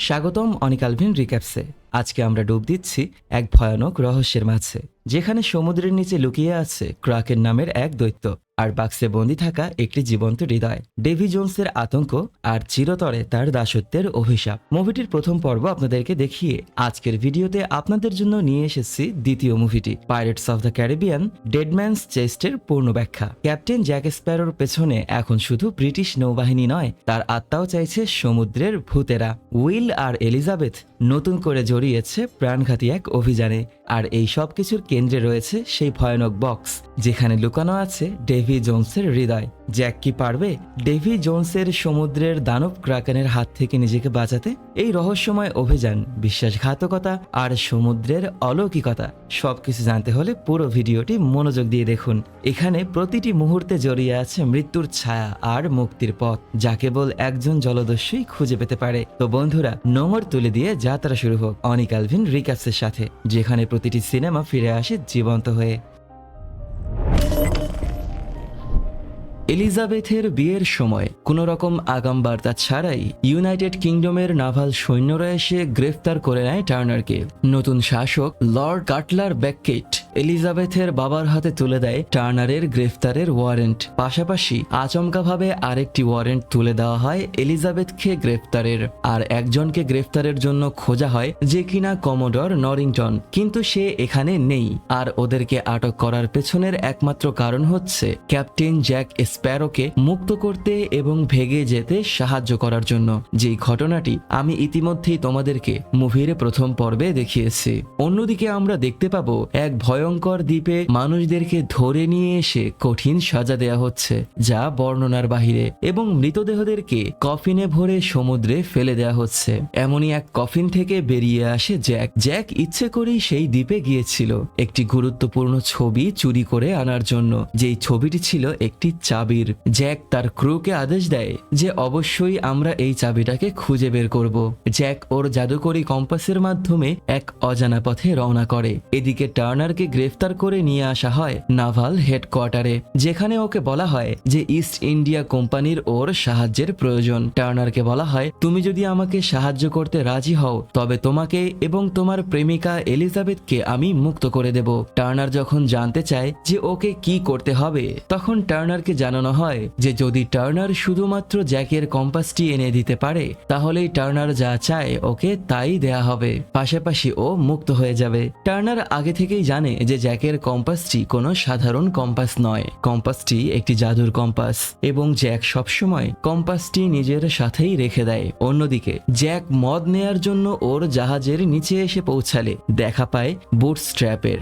স্বাগতম অনিক আলভিন রিক্যাপসে। আজকে আমরা ডুব দিচ্ছি এক ভয়ানক রহস্যের মাঝে, যেখানে সমুদ্রের নিচে লুকিয়ে আছে ক্রাকেন নামের এক দৈত্য আর বাক্সে বন্দী থাকা একটি জীবন্ত হৃদয়। ডেভি জোনসের আতঙ্ক আর চিরতরে তার দাসত্বের অভিশাপ। মুভিটির প্রথম পর্ব আপনাদেরকে দেখিয়ে আজকের ভিডিওতে আপনাদের জন্য নিয়ে এসেছি দ্বিতীয় মুভিটি, পাইরেটস অফ দ্য ক্যারিবিয়ান ডেডম্যানস চেস্টের পূর্ণ ব্যাখ্যা। ক্যাপ্টেন জ্যাক স্প্যারোর পেছনে এখন শুধু ব্রিটিশ নৌবাহিনী নয়, তার আত্মাও চাইছে সমুদ্রের ভূতেরা। উইল আর এলিজাবেথ নতুন করে জড়িয়েছে প্রাণঘাতী এক অভিযানে, আর এই সব কিছুর কেন্দ্রে রয়েছে সেই ভয়ানক বক্স যেখানে লুকানো আছে ডেভি জোনসের হৃদয়। জ্যাক কি পারবে ডেভি জোনসের সমুদ্রের দানব ক্রাকেনের হাত থেকে নিজেকে বাঁচাতে? এই রহস্যময় অভিযান, বিশ্বাসঘাতকতা আর সমুদ্রের অলৌকিকতা সবকিছু জানতে হলে পুরো ভিডিওটি মনোযোগ দিয়ে দেখুন। এখানে প্রতিটি মুহূর্তে জড়িয়ে আছে মৃত্যুর ছায়া আর মুক্তির পথ, যা কেবল একজন জলদস্যুই খুঁজে পেতে পারে। তো বন্ধুরা, নোঙর তুলে দিয়ে যাত্রা শুরু হোক অনিক আলভিন রিক্যাপসের সাথে, যেখানে প্রতিটি সিনেমা ফিরে আসে জীবন্ত হয়ে। এলিজাবেথের বিয়ের সময় কোনো রকম আগাম বার্তা ছাড়াই ইউনাইটেড কিংডমের নাভাল সৈন্যরা এসে গ্রেফতার করে নেয় টার্নারকে। নতুন শাসক লর্ড কাটলার ব্যাককেট এলিজাবেথের বাবার হাতে তুলে দেয় টার্নারের গ্রেফতারের ওয়ারেন্ট। পাশাপাশি আচমকাভাবে আরেকটি ওয়ারেন্ট তুলে দেওয়া হয় এলিজাবেথকে গ্রেফতারের, আর একজনকে গ্রেফতারের জন্য খোঁজা হয় যে কিনা কমোডর নরিংটন, কিন্তু সে এখানে নেই। আর ওদেরকে আটক করার পেছনের একমাত্র কারণ হচ্ছে ক্যাপ্টেন জ্যাক স্প্যারোকে মুক্ত করতে এবং ভেগে যেতে সাহায্য করার জন্য, যেই ঘটনাটি আমি ইতিমধ্যেই তোমাদেরকে মুভির প্রথম পর্বে দেখিয়েছি। অন্যদিকে আমরা দেখতে পাবো এক ভয়ঙ্কর দ্বীপে মানুষদেরকে ধরে নিয়ে এসে কঠিন সাজা দেয়া হচ্ছে, যা বর্ণনার বাহিরে, এবং মৃতদেহদেরকে কফিনে ভরে সমুদ্রে ফেলে দেয়া হচ্ছে। এমনই এক কফিন থেকে বেরিয়ে আসে জ্যাক। জ্যাক ইচ্ছে করেই সেই দ্বীপে গিয়েছিল একটি গুরুত্বপূর্ণ ছবি চুরি করে আনার জন্য, যেই ছবিটি ছিল একটি চাবির। জ্যাক তার ক্রুকে আদেশ দেয় যে অবশ্যই আমরা এই চাবিটাকে খুঁজে বের করব। জ্যাক ওর জাদুকরী কম্পাসের মাধ্যমে এক অজানা পথে রওনা করে। এদিকে টার্নারকে গ্রেফতার করে নিয়ে আসা হয় নাভাল হেডকোয়ার্টারে, যেখানে ওকে বলা হয় যে ইস্ট ইন্ডিয়া কোম্পানির ওর সাহায্যের প্রয়োজন। টার্নারকে বলা হয়, তুমি যদি আমাকে সাহায্য করতে রাজি হও তবে তোমাকে এবং তোমার প্রেমিকা এলিজাবেথকে আমি মুক্ত করে দেব। টার্নার যখন জানতে চায় যে ওকে কি করতে হবে, তখন টার্নারকে জানানো হয় যে যদি টার্নার শুধুমাত্র জ্যাকের কম্পাসটি এনে দিতে পারে, তাহলেই টার্নার যা চায় ওকে তাই দেয়া হবে। পাশাপাশি ও মুক্ত হয়ে যাবে। টার্নার আগে থেকেই জানে যে জ্যাকের কম্পাসটি কোনো সাধারণ কম্পাস নয়, কম্পাসটি একটি জাদুর কম্পাস, এবং জ্যাক সবসময় কম্পাসটি নিজের সাথেই রেখে দেয়। অন্যদিকে জ্যাক মদ নেয়ার জন্য ওর জাহাজের নিচে এসে পৌঁছালে দেখা পায় বুটস্ট্র্যাপের,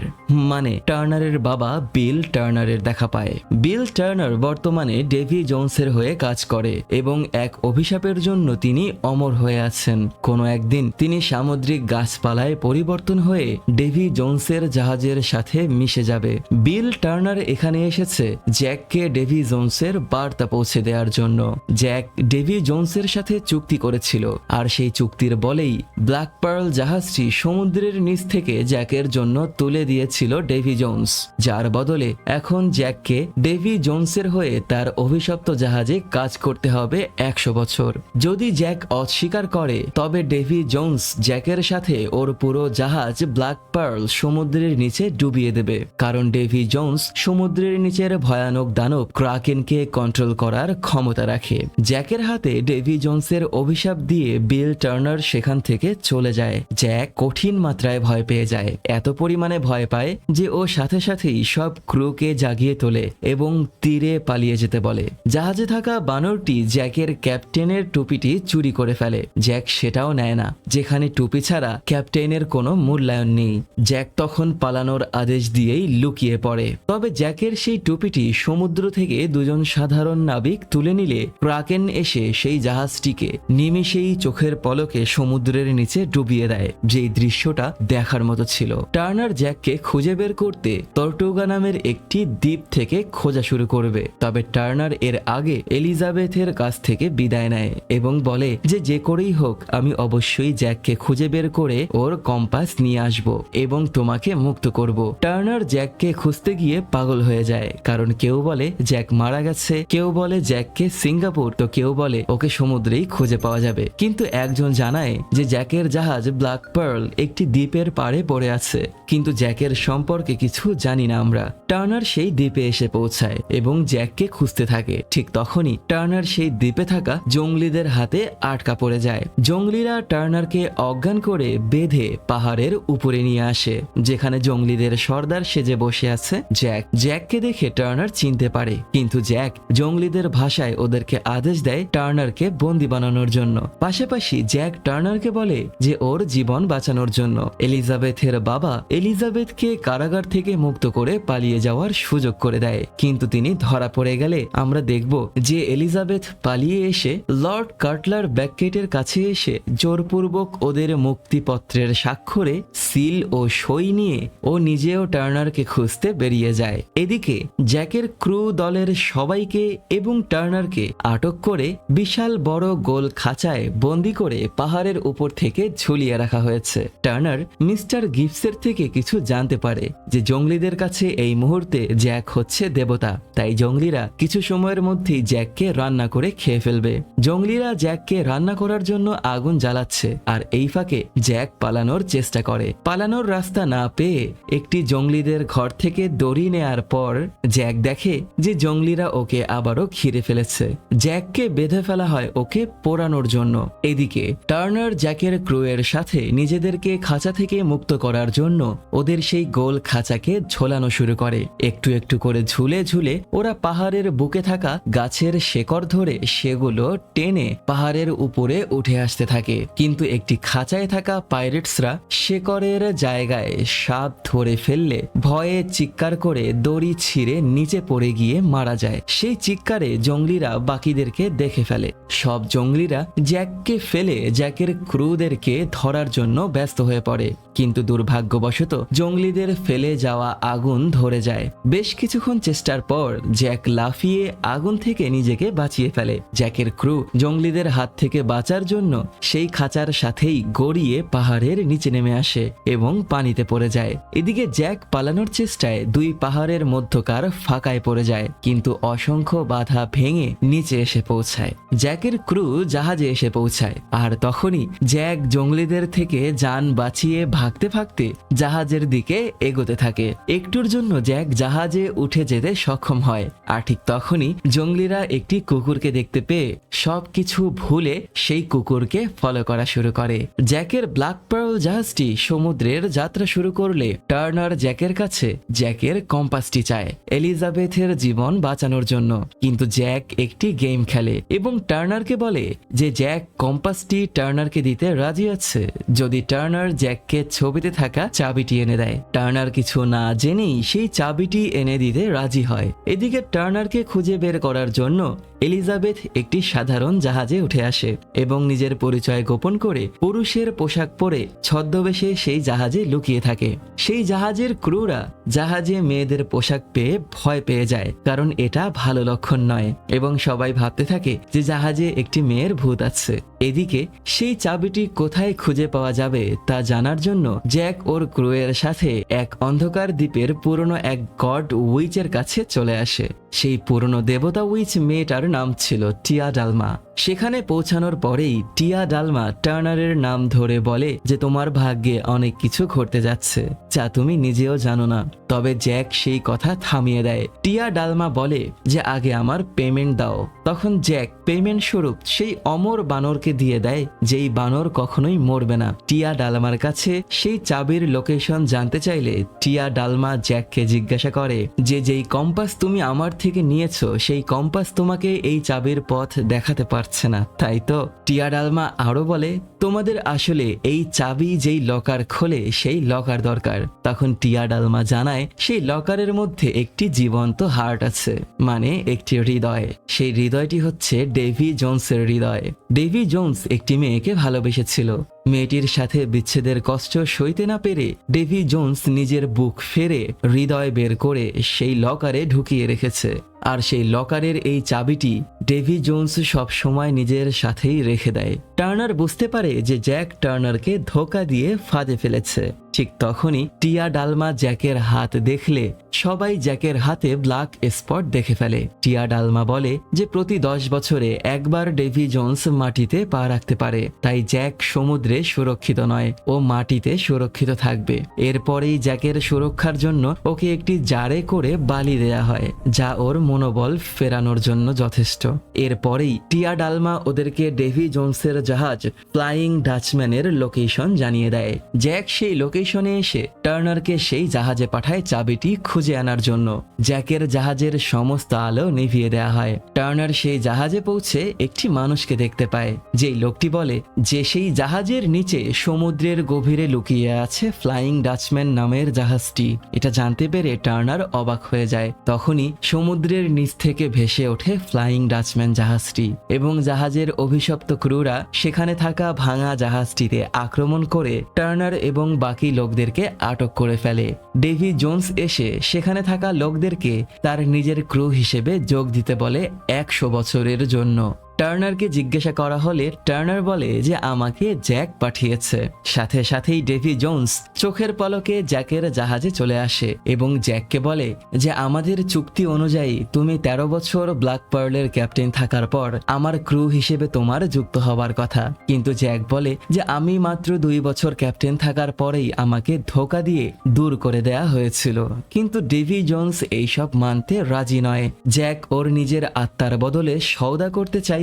মানে টার্নারের বাবা বিল টার্নারের দেখা পায়। বিল টার্নার বর্তমানে ডেভি জোনসের হয়ে কাজ করে এবং এক অভিশাপের জন্য তিনি অমর হয়ে আছেন। কোনো একদিন তিনি সামুদ্রিক গাছপালায় পরিবর্তন হয়ে ডেভি জোনসের জাহাজের সাথে মিশে যাবে। বিল টার্নার এখানে এসেছে জ্যাককে ডেভি জোনসের বার্তা পৌঁছে দেওয়ার জন্য। জ্যাক ডেভি জোনসের সাথে চুক্তি করেছিল, আর সেই চুক্তির বলেই ব্ল্যাক পার্ল জাহাজটি সমুদ্রের নিচ থেকে জ্যাকের জন্য তুলে দিয়েছিল ডেভি জোনস, যার বদলে এখন জ্যাককে ডেভি জোনসের হয়ে তার অভিশপ্ত জাহাজে কাজ করতে হবে 100 বছর। যদি জ্যাক অস্বীকার করে তবে ডেভি জোনস জ্যাকের সাথে ওর পুরো জাহাজ ব্ল্যাক পার্ল সমুদ্রের নিচে ডুবিয়ে দেবে, কারণ ডেভি জোনস সমুদ্রের নিচের ভয়ানক দানব ক্রাকেনকে কন্ট্রোল করার ক্ষমতা রাখে। জ্যাকের হাতে ডেভি জোনসের অভিশাপ দিয়ে বিল টার্নার সেখান থেকে চলে যায়। জ্যাক কঠিন মাত্রায় ভয় পেয়ে যায়, এত পরিমাণে ভয় পায় যে ও সাথে সাথেই সব ক্রুকে জাগিয়ে তোলে এবং তীরে পালিয়ে যেতে বলে। জাহাজে থাকা বানরটি জ্যাকের ক্যাপ্টেনের টুপিটি চুরি করে ফেলে। জ্যাক সেটাও নেয় না, যেখানে টুপি ছাড়া ক্যাপ্টেনের কোনো মূল্যায়ন নেই। জ্যাক তখন পালানোর আদেশ দিয়েই লুকিয়ে পড়ে। তবে জ্যাকের সেই টুপিটি সমুদ্র থেকে দুজন সাধারণ নাবিক তুলে নিলে ক্রাকেন এসে সেই জাহাজটিকে নিমেষেই চোখের পলকে সমুদ্রের নিচে ডুবিয়ে দেয়। যেই দৃশ্যটা দেখার মতো ছিল। টার্নার জ্যাককে খুঁজে বের করতে টর্টুগা নামের একটি দ্বীপ থেকে খোঁজা শুরু করবে। তবে টার্নার এর আগে এলিজাবেথের কাছ থেকে বিদায় নেয় এবং বলে যে করেই হোক আমি অবশ্যই জ্যাককে খুঁজে বের করে ওর কম্পাস নিয়ে আসব এবং তোমাকে মুক্ত করব। করব। টার্নার জ্যাককে খুঁজতে গিয়ে পাগল হয়ে যায়, কারণ কেউ বলে জ্যাক মারা গেছে, কেউ বলে জ্যাককে সিঙ্গাপুর, তো কেউ বলে ওকে সমুদ্রেই খুঁজে পাওয়া যাবে। কিন্তু একজন জানায় যে জ্যাকের জাহাজ ব্ল্যাক পার্ল একটি দ্বীপের পাড়ে পড়ে আছে, কিন্তু জ্যাকের সম্পর্কে কিছু জানি না আমরা। টার্নার সেই দ্বীপে এসে পৌঁছায় এবং জ্যাককে খুঁজতে থাকে। ঠিক তখনই টার্নার সেই দ্বীপে থাকা জঙ্গলিদের হাতে আটকা পড়ে যায়। জঙ্গলিরা টার্নারকে অজ্ঞান করে বেঁধে পাহাড়ের উপরে নিয়ে আসে, যেখানে জঙ্গলিদের সর্দার সেজে বসে আছে জ্যাক। জ্যাককে দেখে টার্নার চিনতে পারে, কিন্তু জ্যাক জঙ্গলিদের ভাষায় ওদেরকে আদেশ দেয় টার্নারকে বন্দি বানানোর জন্য। পাশাপাশি জ্যাক টার্নারকে বলে যে ওর জীবন বাঁচানোর জন্য এলিজাবেথের বাবা এলিজাবেথকে কারাগার থেকে মুক্ত করে পালিয়ে যাওয়ার সুযোগ করে দেয়। কিন্তু তিনি ধরা পড়ে গেলে আমরা দেখব যে এলিজাবেথ পালিয়ে এসে লর্ড কাটলার ব্যাককেটের কাছে এসে জোরপূর্বক ওদের মুক্তিপত্রের স্বাক্ষরে সিল ও সই নিয়ে ও নিজেও টার্নারকে খুঁজতে বেরিয়ে যায়। এদিকে জ্যাকের ক্রু দলের সবাইকে এবং টার্নারকে আটক করে বিশাল বড় গোল খাঁচায় বন্দি করে পাহাড়ের উপর থেকে ঝুলিয়ে রাখা হয়েছে। টার্নার মিস্টার গিবসের থেকে কিছু জানতে পারে যে জঙ্গলিদের কাছে এই মুহূর্তে জ্যাক হচ্ছে দেবতা, তাই জঙ্গলিরা কিছু সময়ের মধ্যেই জ্যাককে রান্না করে খেয়ে ফেলবে। জঙ্গলিরা জ্যাককে রান্না করার জন্য আগুন জ্বালাচ্ছে, আর এই ফাঁকে জ্যাক পালানোর চেষ্টা করে। পালানোর রাস্তা না পেয়ে একটি জঙ্গলিদের ঘর থেকে দড়ি নেয়ার পর জ্যাক দেখে যে জঙ্গলিরা ওকে আবারও ঘিরে ফেলেছে। জ্যাককে বেঁধে ফেলা হয় ওকে পোড়ানোর জন্য। এদিকে টার্নার জ্যাকের ক্রুয়ের সাথে নিজেদেরকে খাঁচা থেকে মুক্ত করার জন্য ওদের সেই গোল খাঁচাকে ঝোলানো শুরু করে। একটু একটু করে ঝুলে ঝুলে ওরা পাহাড়ের বুকে থাকা গাছের শেকড় ধরে সেগুলো টেনে পাহাড়ের উপরে উঠে আসতে থাকে। কিন্তু একটি খাঁচায় থাকা পাইরেটসরা শেকড়ের জায়গায় সাপ ধরে ফেললে ভয়ে চিৎকার করে দড়ি ছিঁড়ে নিচে পড়ে গিয়ে মারা যায়। সেই চিৎকারে জঙ্গলিরা বাকিদেরকে দেখে ফেলে। সব জঙ্গলিরা জ্যাককে ফেলে জ্যাকের ক্রুদেরকে ধরার জন্য ব্যস্ত হয়ে পড়ে, কিন্তু দুর্ভাগ্যবশত জঙ্গলিদের ফেলে যাওয়া আগুন ধরে যায়। বেশ কিছুক্ষণ চেষ্টার পর জ্যাক লাফিয়ে আগুন থেকে নিজেকে বাঁচিয়ে ফেলে। জ্যাকের ক্রু জঙ্গলিদের হাত থেকে বাঁচার জন্য সেই খাঁচার সাথেই গড়িয়ে পাহাড়ের নিচে নেমে আসে এবং পানিতে পড়ে যায়। এদিকে জ্যাক পালানোর চেষ্টায় দুই পাহাড়ের মধ্যকার ফাঁকায় পড়ে যায়, কিন্তু অসংখ্য বাধা ভেঙে নিচে এসে পৌঁছায়। জ্যাকের ক্রু জাহাজে এসে পৌঁছায়, আর তখনই জ্যাক জঙ্গলিদের থেকে যান বাঁচিয়ে ভাগতে ভাগতে জাহাজের দিকে এগোতে থাকে। একটুর জন্য জ্যাক জাহাজে উঠে যেতে সক্ষম হয়, আর ঠিক তখনই জঙ্গলিরা একটি কুকুরকে দেখতে পেয়ে সবকিছু ভুলে সেই কুকুরকে ফলো করা শুরু করে। জ্যাকের ব্ল্যাক পার্ল জাহাজটি সমুদ্রের যাত্রা শুরু করলে টার্নার জ্যাকের কাছে জ্যাকের কম্পাসটি চায় এলিজাবেথের জীবন বাঁচানোর জন্য। কিন্তু জ্যাক একটি গেম খেলে এবং টার্নারকে বলে যে জ্যাক কম্পাসটি টার্নারকে দিতে রাজি আছে যদি টার্নার জ্যাককে ছবিতে থাকা চাবিটি এনে দেয়। টার্নার কিছু না জেনেই সেই চাবিটি এনে দিতে রাজি হয়। এদিকে টার্নারকে খুঁজে বের করার জন্য এলিজাবেথ একটি সাধারণ জাহাজে উঠে আসে এবং নিজের পরিচয় গোপন করে পুরুষের পোশাক পরে ছদ্মবেশে সেই জাহাজে লুকিয়ে থাকে। সেই জাহাজের ক্রুরা জাহাজে মেয়েদের পোশাক পেয়ে ভয় পেয়ে যায়, কারণ এটা ভালো লক্ষণ নয়, এবং সবাই ভাবতে থাকে যে জাহাজে একটি মেয়ের ভূত আছে। এদিকে সেই চাবিটি কোথায় খুঁজে পাওয়া যাবে তা জানার জন্য জ্যাক ওর ক্রুয়ের সাথে এক অন্ধকার দ্বীপের পুরনো এক গড উইচের কাছে চলে আসে। সেই পুরনো দেবতা উইচ মেয়েটার নাম ছিল টিয়া ডালমা। সেখানে পৌঁছানোর পরেই টিয়া ডালমা টার্নারের নাম ধরে বলে যে তোমার ভাগ্যে অনেক কিছু ঘটতে যাচ্ছে যা তুমি নিজেও জানো না। তবে জ্যাক সেই কথা থামিয়ে দেয়। টিয়া ডালমা বলে যে আগে আমার পেমেন্ট দাও। তখন জ্যাক পেমেন্ট স্বরূপ সেই অমর বানরকে দিয়ে দেয়, যেই বানর কখনোই মরবে না। টিয়া ডালমার কাছে সেই চাবির লোকেশন জানতে চাইলে টিয়া ডালমা জ্যাককে জিজ্ঞাসা করে যে যেই কম্পাস তুমি আমার থেকে নিয়েছো সেই কম্পাস তোমাকে এই চাবির পথ দেখাতে পারছে না, তাই তো? টিয়া ডালমা আরো বলে তোমাদের আসলে এই চাবি যেই লকার খোলে সেই লকার দরকার। তখন টিয়া ডালমা জানায় সেই লকারের মধ্যে একটি জীবন্ত হার্ট আছে, মানে একটি হৃদয়। সেই হৃদয়টি হচ্ছে ডেভি জোন্সের হৃদয়। ডেভি জোন্স একটি মেয়েকে ভালোবেসেছিল। মেয়েটির সাথে বিচ্ছেদের কষ্ট সইতে না পেরে ডেভি জোন্স নিজের বুক ফেরে হৃদয় বের করে সেই লকারে ঢুকিয়ে রেখেছে। আর সেই লকারের এই চাবিটি ডেভি জোন্স সব সময় নিজের সাথেই রেখে দেয়। টার্নার বুঝতে পারে যে জ্যাক টার্নারকে ধোঁকা দিয়ে ফাঁদে ফেলেছে। ঠিক তখনই টিয়া ডালমা জ্যাকের হাত দেখলে সবাই জ্যাকের হাতে ব্ল্যাক স্পট দেখে ফেলে। টিয়া ডালমা বলে যে প্রতি 10 বছরে একবার ডেভি জোন্স মাটিতে পা রাখতে পারে, তাই জ্যাক সমুদ্রে সুরক্ষিত নয়, ও মাটিতে সুরক্ষিত থাকবে। এরপরেই জ্যাকের সুরক্ষার জন্য ওকে একটি জারে করে বালি দেয়া হয়, যা ওর মনোবল ফেরানোর জন্য যথেষ্ট। এরপরেই টিয়া ডালমা ওদেরকে ডেভি জোন্সের জাহাজ ফ্লাইং ডাচম্যানের লোকেশন জানিয়ে দেয়। জ্যাক সেই লোকেশনে এসে টার্নারকে সেই জাহাজে পাঠায় চাবিটি খুঁজে আনার জন্য। জ্যাকের জাহাজের সমস্ত আলো নিভিয়ে দেয়া হয়। টার্নার সেই জাহাজে পৌঁছে একটি মানুষকে দেখতে পায়, যেই লোকটি বলে যে সেই জাহাজের নিচে সমুদ্রের গভীরে লুকিয়ে আছে ফ্লাইং ডাচম্যান নামের জাহাজটি। এটা জানতে পেরে টার্নার অবাক হয়ে যায়। তখনই সমুদ্রের নিচ থেকে ভেসে ওঠে ফ্লাইং ডাচম্যান জাহাজটি এবং জাহাজের অভিশপ্ত ক্রুরা সেখানে থাকা ভাঙা জাহাজটিতে আক্রমণ করে টার্নার এবং বাকি লোকদেরকে আটক করে ফেলে। ডেভি জোন্স এসে সেখানে থাকা লোকদেরকে তার নিজের ক্রু হিসেবে যোগ দিতে বলে 100 বছরের জন্য। টার্নারকে জিজ্ঞাসা করা হলে টার্নার বলে যে আমাকে জ্যাক পাঠিয়েছে। সাথে সাথেই ডেভি জোন্স চোখের পলকে জ্যাকের জাহাজে চলে আসে এবং জ্যাককে বলে যে আমাদের চুক্তি অনুযায়ী তুমি 13 বছর ব্ল্যাক পার্লের ক্যাপ্টেন থাকার পর আমার ক্রু হিসেবে তোমার যুক্ত হবার কথা। কিন্তু জ্যাক বলে যে আমি মাত্র 2 বছর ক্যাপ্টেন থাকার পরেই আমাকে ধোঁকা দিয়ে দূর করে দেয়া হয়েছিল। কিন্তু ডেভি জোন্স এইসব মানতে রাজি নয়। জ্যাক ওর নিজের আত্মার বদলে সওদা করতে চাই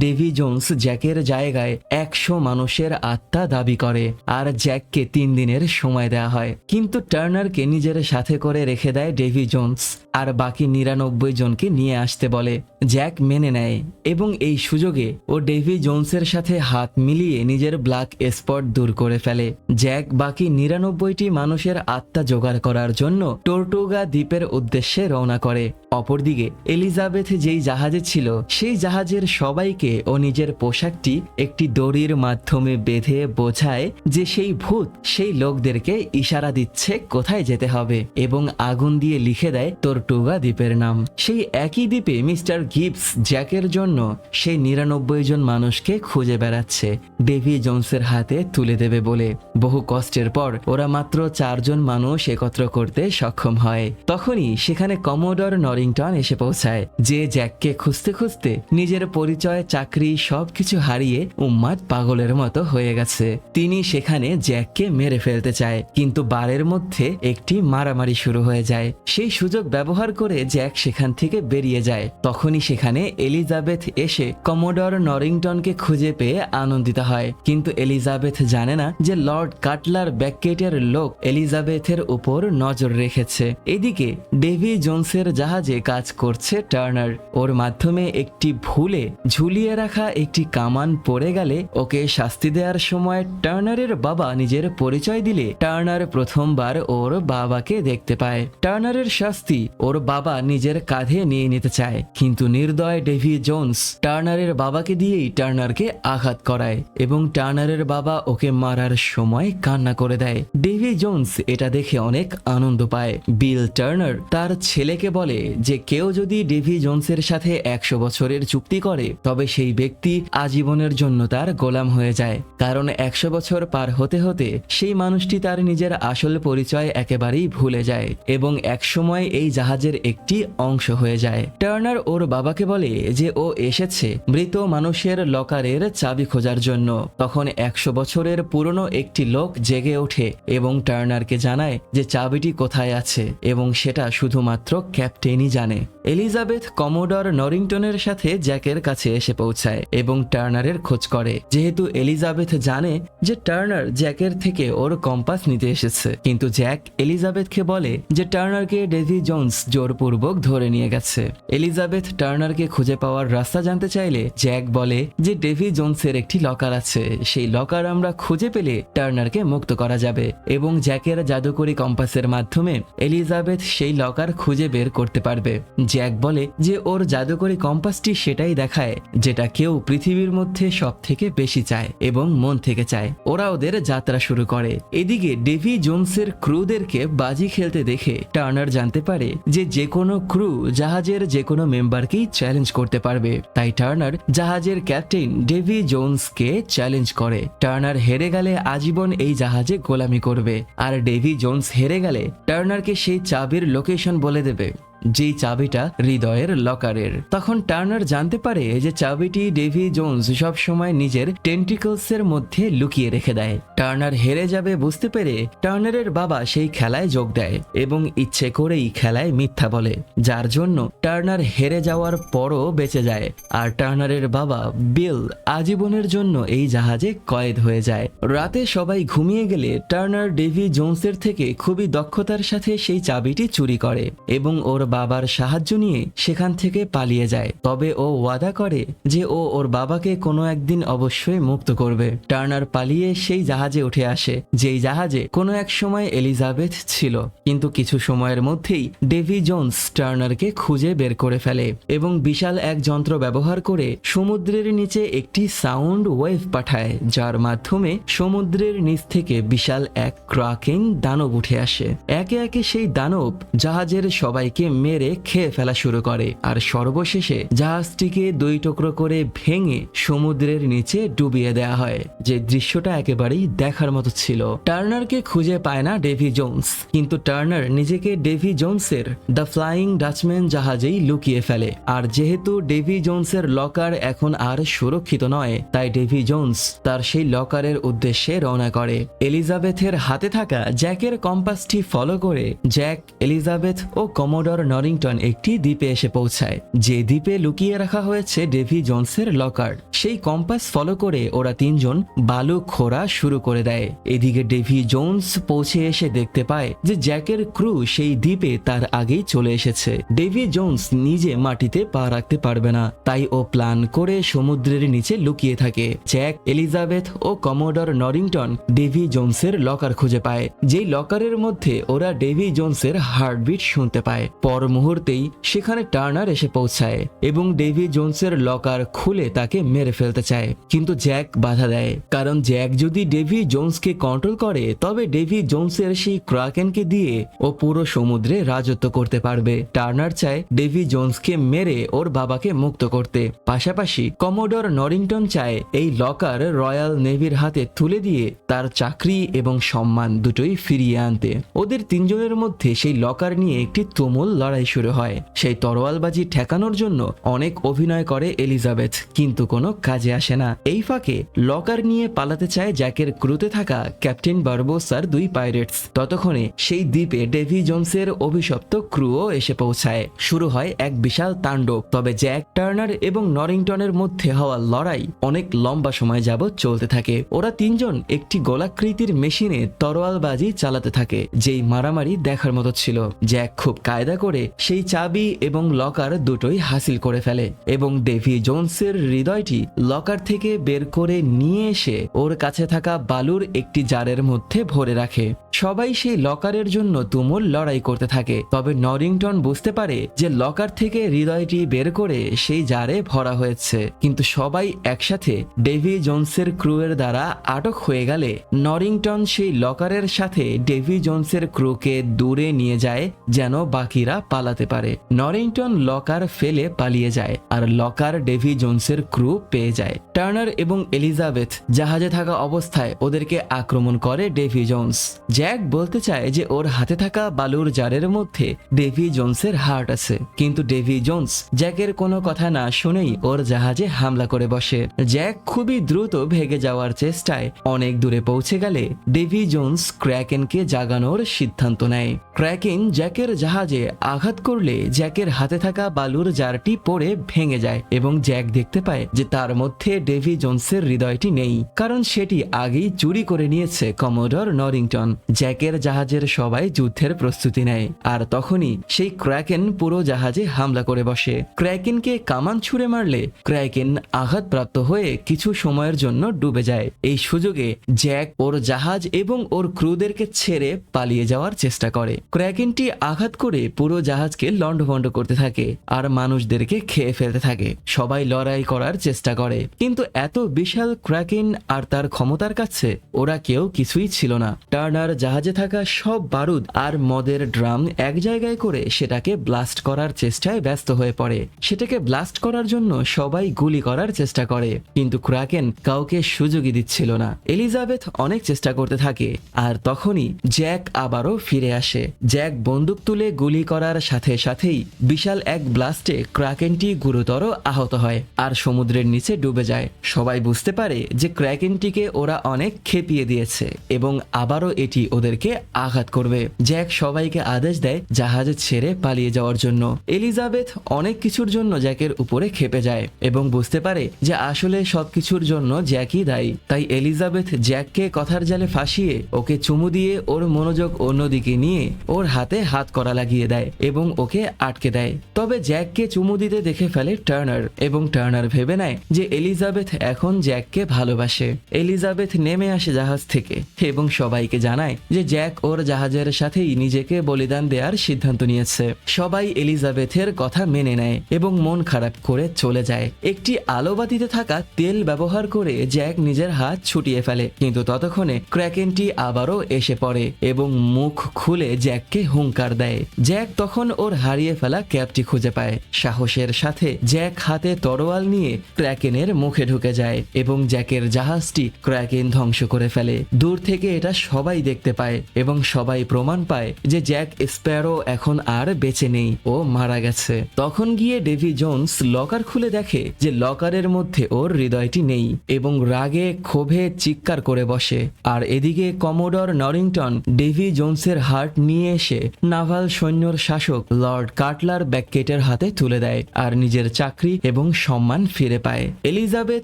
ডেভি জোন্স জ্যাকের জায়গায় 100 মানুষের আত্মা দাবি করে আর জ্যাককে 3 দিনের সময় দেওয়া হয়। কিন্তু টার্নারকে নিজের সাথে করে রেখে দেয় ডেভি জোন্স আর বাকি 99 জনকে নিয়ে আসতে বলে। জ্যাক মেনে নেয় এবং এই সুযোগে ও ডেভি জোন্সের সাথে হাত মিলিয়ে নিজের ব্ল্যাক স্পট দূর করে ফেলে। জ্যাক বাকি 99টি মানুষের আত্মা জোগাড় করার জন্য টর্টুগা দ্বীপের উদ্দেশ্যে রওনা করে। অপরদিকে এলিজাবেথ যেই জাহাজে ছিল সেই জাহাজের সবাইকে ও নিজের পোশাকটি একটি দড়ির মাধ্যমে বেঁধে বোঝায় যে সেই ভূত সেই লোকদেরকে ইশারা দিচ্ছে কোথায় যেতে হবে এবং আগুন দিয়ে লিখে দেয় টর্টুগা দ্বীপের নাম। সেই একই দ্বীপে মিস্টার গিবস জ্যাকের জন্য সেই 99 জন মানুষকে খুঁজে বেড়াচ্ছে ডেভি জোন্সের হাতে তুলে দেবে বলে। বহু কষ্টের পর ওরা মাত্র 4 জন মানুষ একত্র করতে সক্ষম হয়। তখনই সেখানে কমোডর নরিংটন এসে পৌঁছায়, যে জ্যাককে খুঁজতে খুঁজতে নিজের পরিচয় চাকরি সবকিছু হারিয়ে উম্মাদ পাগলের মতো হয়ে গেছে। তিনি সেখানে জ্যাককে মেরে ফেলতে চায়, কিন্তু বারের মধ্যে একটি মারামারি শুরু হয়ে যায়। সেই সুযোগ ব্যবহার করে জ্যাক সেখান থেকে বেরিয়ে যায়। তখনই সেখানে এলিজাবেথ এসে কমোডর নরিংটনকে খুঁজে পেয়ে আনন্দিত হয়, কিন্তু এলিজাবেথ জানে না যে লর্ড কাটলার ব্যাককেটের লোক এলিজাবেথের উপর নজর রেখেছে। এদিকে ডেভি জোন্সের জাহাজে কাজ করছে টার্নার। ওর মাধ্যমে একটি ভুলে ঝুলিয়ে রাখা একটি কামান পড়ে গেলে ওকে শাস্তি দেওয়ার সময় টার্নারের বাবা নিজের পরিচয় দিলে টার্নার প্রথমবার ওর বাবাকে দেখতে পায়। টার্নারের শাস্তি ওর বাবা নিজের কাঁধে নিয়ে নিতে চায়, কিন্তু নির্দয় ডেভি জোন্স টার্নারের বাবাকে দিয়েই টার্নারকে আঘাত করায় এবং টার্নারের বাবা ওকে মারার সময় কান্না করে দেয়। ডেভি জোন্স এটা দেখে অনেক আনন্দ পায়। বিল টার্নার তার ছেলেকে বলে যে কেউ যদি ডেভি জোন্সের সাথে 100 বছরের চুক্তি করে তবে সেই ব্যক্তি আজীবনের জন্য তার গোলাম হয়ে যায়, কারণ 100 বছর পার হতে হতে সেই মানুষটি তার নিজের আসল পরিচয় একেবারেই ভুলে যায় এবং একসময় এই জাহাজের একটি অংশ হয়ে যায়। টার্নার ওর বাবাকে বলে যে ও এসেছে মৃত মানুষের লকারের চাবি খোঁজার জন্য। তখন 100 বছরের পুরনো একটি লোক জেগে ওঠে এবং টার্নারকে জানায় যে চাবিটি কোথায় আছে এবং সেটা শুধুমাত্র ক্যাপ্টেনই জানে। এলিজাবেথ কমোডর নরিংটনের সাথে জ্যাকের কাছে এসে পৌঁছায় এবং টার্নারের খোঁজ করে। যেহেতু এলিজাবেথ জানে যে টার্নার জ্যাকের থেকে ওর কম্পাস নিতে এসেছে, কিন্তু জ্যাক এলিজাবেথকে বলে যে টার্নারকে ডেভি জোন্স জোরপূর্বক ধরে নিয়ে গেছে। এলিজাবেথ টার্নারকে খুঁজে পাওয়ার রাস্তা জানতে চাইলে জ্যাক বলে যে ডেভি জোন্সের একটি লকার আছে, সেই লকার আমরা খুঁজে পেলে টার্নারকে মুক্ত করা যাবে এবং জ্যাকের জাদুকরি কম্পাসের মাধ্যমে এলিজাবেথ সেই লকার খুঁজে বের করতে পারবে। জ্যাক বলে যে ওর জাদুকরি কম্পাসটি সেটাই দেখায় যেটা কেউ পৃথিবীর মধ্যে সব থেকে বেশি চায় এবং মন থেকে চায়। ওরা ওদের যাত্রা শুরু করে। এদিকে ডেভি জোনসের ক্রুদেরকে বাজি খেলতে দেখে টার্নার জানতে পারে যে কোনো ক্রু জাহাজের যে কোনো মেম্বারকেই চ্যালেঞ্জ করতে পারবে। তাই টার্নার জাহাজের ক্যাপ্টেন ডেভি জোনসকে চ্যালেঞ্জ করে। টার্নার হেরে গেলে আজীবন এই জাহাজে গোলামি করবে, আর ডেভি জোনস হেরে গেলে টার্নারকে সেই চাবির লোকেশন বলে দেবে, যেই চাবিটা হৃদয়ের লকারের। তখন টার্নার জানতে পারে যে চাবিটি ডেভি জোনস সব সময় নিজের টেন্টিকলসের মধ্যে লুকিয়ে রেখে দেয়। টার্নার হেরে যাবে বুঝতে পেরে টার্নারের বাবা সেই খেলায় যোগ দেয় এবং ইচ্ছে করেই খেলায় মিথ্যা বলে, যার জন্য টার্নার হেরে যাওয়ার পরও বেঁচে যায়। আর টার্নারের বাবা বিল আজীবনের জন্য এই জাহাজে কয়েদ হয়ে যায়। রাতে সবাই ঘুমিয়ে গেলে টার্নার ডেভি জোনসের থেকে খুবই দক্ষতার সাথে সেই চাবিটি চুরি করে এবং ওর বাবার সাহায্য নিয়ে সেখান থেকে পালিয়ে যায়। তবে ও ওয়াদা করে যে ও ওর বাবাকে কোনো একদিন অবশ্যই মুক্ত করবে। টার্নার পালিয়ে সেই জাহাজে উঠে আসে, যেই জাহাজে কোনো এক সময় এলিজাবেথ ছিল। কিন্তু কিছু সময়ের মধ্যেই ডেভি জোনস টার্নারকে খুঁজে বের করে ফেলে এবং বিশাল এক যন্ত্র ব্যবহার করে সমুদ্রের নিচে একটি সাউন্ড ওয়েভ পাঠায়, যার মাধ্যমে সমুদ্রের নিচ থেকে বিশাল এক ক্রাকেন দানব উঠে আসে। একে একে সেই দানব জাহাজের সবাইকে মেরে খেয়ে ফেলা শুরু করে, আর সর্বশেষে জাহাজটিকে 2 টুকরো করে ভেঙে সমুদ্রের নিচে ডুবিয়ে দেয়া হয়। যে দৃশ্যটা একেবারেই দেখার মতো ছিল। টার্নারকে খুঁজে পায় না ডেভি জোনস, কিন্তু টার্নার নিজেকে ডেভি জোনসের দ্য ফ্লাইং ডাচম্যান জাহাজেই লুকিয়ে ফেলে। আর যেহেতু ডেভি জোনসের লকার এখন আর সুরক্ষিত নয়, তাই ডেভি জোনস তার সেই লকারের উদ্দেশ্যে রওনা করে। এলিজাবেথের হাতে থাকা জ্যাকের কম্পাসটি ফলো করে জ্যাক, এলিজাবেথ ও কমোডর নরিংটন একটি দ্বীপে এসে পৌঁছায়, যে দ্বীপে লুকিয়ে রাখা হয়েছে ডেভি জোনসের লকার। সেই কম্পাস ফলো করে ওরা 3 জন বালু খোঁড়া শুরু করে দেয়। এদিকে ডেভি জোনস পৌঁছে এসে দেখতে পায় যে জ্যাকের ক্রু সেই দ্বীপে তার আগেই চলে এসেছে। ডেভি জোনস নিজে মাটিতে পা রাখতে পারবে না, তাই ও প্ল্যান করে সমুদ্রের নিচে লুকিয়ে থাকে। জ্যাক, এলিজাবেথ ও কমোডর নরিংটন ডেভি জোনসের লকার খুঁজে পায়, যেই লকারের মধ্যে ওরা ডেভি জোনসের হার্টবিট শুনতে পায়। পর মুহূর্তেই সেখানে টার্নার এসে পৌঁছায় এবং ডেভি জোনসের লকার খুলে তাকে মেরে ফেলতে চায়, কিন্তু জ্যাক বাধা দেয়। কারণ জ্যাক যদি ডেভি জোনসকে কন্ট্রোল করে তবে ডেভি জোনসের সেই ক্রাকেনকে দিয়ে ও পুরো সমুদ্রে রাজত্ব করতে পারবে। টার্নার চায় ডেভি জোনসকে মেরে ওর বাবাকে মুক্ত করতে। পাশাপাশি কমোডর নরিংটন চায় এই লকার রয়্যাল নেভির হাতে তুলে দিয়ে তার চাকরি এবং সম্মান দুটোই ফিরিয়ে আনতে। ওদের 3 জনের মধ্যে সেই লকার নিয়ে একটি তুমুল লড়াই শুরু হয়। সেই তরোয়ালবাজি ঠেকানোর জন্য অনেক অভিনয় করে এলিজাবেথ, কিন্তু কোনো কাজে আসে না। এই ফাঁকে লকার নিয়ে পালাতে চায় জ্যাকের ক্রুতে থাকা ক্যাপ্টেন বারবোসার 2 পাইরেটস। ততক্ষণে সেই দ্বীপে ডেভি জোনসের অভিশপ্ত ক্রুও এসে পৌঁছায়। শুরু হয় এক বিশাল তাণ্ডব। তবে জ্যাক, টার্নার এবং নরিংটনের মধ্যে হওয়া লড়াই অনেক লম্বা সময় যাবৎ চলতে থাকে। ওরা 3 জন একটি গোলাকৃতির মেশিনে তরোয়ালবাজি চালাতে থাকে, যেই মারামারি দেখার মতো ছিল। জ্যাক খুব কায়দা করে সেই চাবি এবং লকার দুটোই হাসিল করে ফেলে এবং ডেভি জোনসের হৃদয়টি লকার থেকে বের করে নিয়ে এসে ওর কাছে থাকা বালুর একটি জারের মধ্যে ভরে রাখে। সবাই সেই লকারের জন্য তুমুল লড়াই করতে থাকে। তবে নরিংটন বুঝতে পারে যে লকার থেকে হৃদয়টি বের করে সেই জারে ভরা হয়েছে, কিন্তু সবাই একসাথে ডেভি জোনসের ক্রুয়ের দ্বারা আটক হয়ে গেলে নরিংটন সেই লকারের সাথে ডেভি জোনসের ক্রুকে দূরে নিয়ে যায় যেন বাকিরা পালাতে পারে। নরিংটন লকার ফেলে পালিয়ে যায় আর লকার ডেভি জোনসের ক্রু পেয়ে যায়। টার্নার এবং এলিজাবেথ জাহাজে থাকা অবস্থায় ওদেরকে আক্রমণ করে ডেভি জোনস। জ্যাক বলতে চায় যে ওর হাতে থাকা বালুর জারের মধ্যে ডেভি জোনসের হার্ট আছে, কিন্তু ডেভি জোনস জ্যাকের কোনো কথা না শুনেই ওর জাহাজে হামলা করে বসে। জ্যাক খুবই দ্রুত ভেগে যাওয়ার চেষ্টায় অনেক দূরে পৌঁছে গেলে ডেভি জোনস ক্র্যাকেনকে জাগানোর সিদ্ধান্ত নেয়। ক্র্যাকেন জ্যাকের জাহাজে আঘাত করলে জ্যাকের হাতে থাকা বালুর জারটি পড়ে ভেঙে যায় এবং জ্যাক দেখতে পায় যে তার মধ্যে ডেভি জোনসের হৃদয়টি নেই, কারণ সেটি আগেই চুরি করে নিয়েছে কমোডর নরিংটন। জ্যাকের জাহাজের সবাই যুদ্ধের প্রস্তুতি নেয়, আর তখনই সেই ক্র্যাকেন পুরো জাহাজে হামলা করে বসে। ক্র্যাকেনকে কামান ছুঁড়ে মারলে ক্র্যাকেন আঘাতপ্রাপ্ত হয়ে কিছু সময়ের জন্য ডুবে যায়। এই সুযোগে জ্যাক ওর জাহাজ এবং ওর ক্রুদেরকে ছেড়ে পালিয়ে যাওয়ার চেষ্টা করে। ক্র্যাকেনটি আঘাত করে পুরো জাহাজকে লন্ডভন্ড করতে থাকে আর মানুষদেরকে খেয়ে ফেলতে থাকে। সবাই লড়াই করার চেষ্টা করে, কিন্তু এত বিশাল ক্র্যাকেন আর তার ক্ষমতার কাছে ওরা কেউ কিছুই ছিল না। টার্নার জাহাজে থাকা সব বারুদ আর মদের ড্রাম এক জায়গায় করে সেটাকে ব্লাস্ট করার চেষ্টায় ব্যস্ত হয়ে পড়ে। সেটাকে ব্লাস্ট করার জন্য সবাই গুলি করার চেষ্টা করে, কিন্তু ক্র্যাকেন কাউকে সুযোগই দিচ্ছিল না। এলিজাবেথ অনেক চেষ্টা করতে থাকে, আর তখনই জ্যাক আবারও ফিরে আসে। জ্যাক বন্দুক তুলে গুলি করার সাথে সাথেই বিশাল এক ব্লাস্টে ক্র্যাকেনটি গুরুতর আহত হয় আর সমুদ্রের নিচে ডুবে যায়। সবাই বুঝতে পারে যে ক্র্যাকেনটিকে ওরা অনেক খেপিয়ে দিয়েছে এবং আবারও এটি ওদেরকে আঘাত করবে। জ্যাক সবাইকে আদেশ দেয় জাহাজ ছেড়ে পালিয়ে যাওয়ার জন্য। এলিজাবেথ অনেক কিছুর জন্য জ্যাকের উপরে খেপে যায় এবং বুঝতে পারে যে আসলে সবকিছুর জন্য জ্যাকই দায়ী। তাই এলিজাবেথ জ্যাককে কথার জালে ফাঁসিয়ে ওকে চুমু দিয়ে ওর মনোযোগ অন্যদিকে নিয়ে ওর হাতে হাত করা লাগিয়ে দেয় এবং ওকে আটকে দেয়। তবে জ্যাককে চুমু দিতে দেখে ফেলে টার্নার এবং টার্নার ভেবে নেয় যে এলিজাবেথ এখন জ্যাককে ভালোবাসে। এলিজাবেথ নেমে আসে জাহাজ থেকে এবং সবাইকে জানায় যে জ্যাক ওর জাহাজের সাথেই নিজেকে বলিদান দেওয়ার সিদ্ধান্ত নিয়েছে। সবাই এলিজাবেথের কথা মেনে নেয় এবং মন খারাপ করে চলে যায়। একটি আলোবাতিতে থাকা তেল ব্যবহার করে জ্যাক নিজের হাত ছুটিয়ে ফেলে, কিন্তু ততক্ষণে ক্র্যাকেনটি আবারও এসে পড়ে এবং মুখ খুলে জ্যাককে হুঙ্কার দেয়। জ্যাক তখন ওর হারিয়ে ফেলা ক্যাপটি খুঁজে পায়। সাহসের সাথে জ্যাক হাতে তরোয়াল নিয়ে ক্র্যাকেনের মুখে ঢুকে যায় এবং জ্যাকের জাহাজটি ক্র্যাকেন ধ্বংস করে ফেলে। দূর থেকে এটা সবাই দেখতে পায় এবং সবাই প্রমাণ পায় যে জ্যাক স্প্যারো এখন আর বেঁচে নেই, ও মারা গেছে। তখন গিয়ে ডেভি জোন্স লকার খুলে দেখে যে লকারের মধ্যে ওর হৃদয়টি নেই এবং রাগে ক্ষোভে চিৎকার করে বসে। আর এদিকে কমোডর নরিংটন ডেভি জোন্সের হার্ট নিয়ে এসে নাভাল সৈন্যর শাসক লর্ড কাটলার ব্যাককেটের হাতে তুলে দেয় আর নিজের চাকরি এবং সম্মান ফিরে পায়। এলিজাবেথ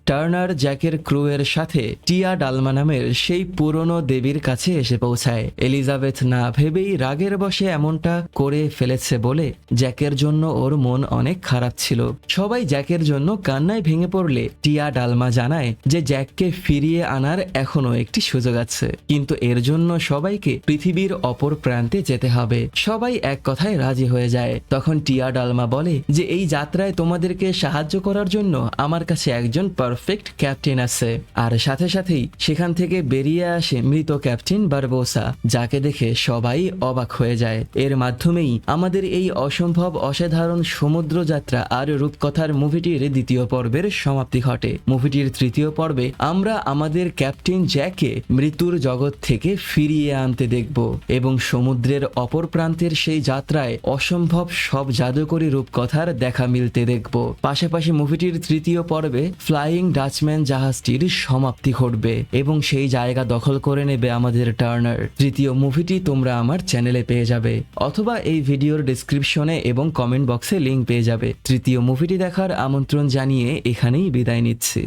টার্নার জ্যাকের ক্রুয়ের সাথে টিয়া ডালমা নামের সেই পুরনো দেবীর কাছে এসে পৌঁছায়। এলিজাবেথ না ভেবেই রাগের বশে এমনটা করে ফেলেছে বলে জ্যাকের জন্য ওর মন অনেক খারাপ ছিল। সবাই জ্যাকের জন্য কান্নায় ভেঙে পড়লে টিয়া ডালমা জানায় যে জ্যাককে ফিরিয়ে আনার এখনো একটি সুযোগ আছে, কিন্তু এর জন্য সবাইকে পৃথিবীর অপর প্রান্তে যেতে হবে। সবাই এক কথায় রাজি হয়ে যায়। তখন টিয়া ডালমা বলে যে এই যাত্রায় তোমাদেরকে সাহায্য করার জন্য আমার কাছে একজন পারফেক্ট ক্যাপ্টেন আছে। আর সাথে সাথেই সেখান থেকে বেরিয়ে আসে মৃত ক্যাপ্টেন বারবোসা, যাকে দেখে সবাই অবাক হয়ে যায়। এর মাধ্যমেই আমাদের এই অসম্ভব অসাধারণ সমুদ্র যাত্রা আর রূপকথার মুভিটির দ্বিতীয় পর্বের সমাপ্তি ঘটে। মুভিটির তৃতীয় পর্বে আমরা আমাদের ক্যাপ্টেন জ্যাককে মৃত্যুর জগৎ থেকে ফিরিয়ে আনতে দেখব এবং সমুদ্রের অপর প্রান্তের সেই যাত্রায় অসম্ভব সব জাদুকরী রূপকথার দেখা মিলতে দেখব। পাশাপাশি মুভিটির তৃতীয় পর্বে ফ্লাইং ডাচম্যান জাহাজটির সমাপ্তি ঘটবে এবং সেই জায়গা দখল করে নেবে আমাদের টার্নার। তৃতীয় মুভিটি তোমরা আমার চ্যানেলে পেয়ে যাবে অথবা এই ভিডিওর ডেসক্রিপশনে এবং কমেন্ট বক্সে লিংক পেয়ে যাবে। তৃতীয় মুভিটি দেখার আমন্ত্রণ জানিয়ে এখানেই বিদায় নিচ্ছি।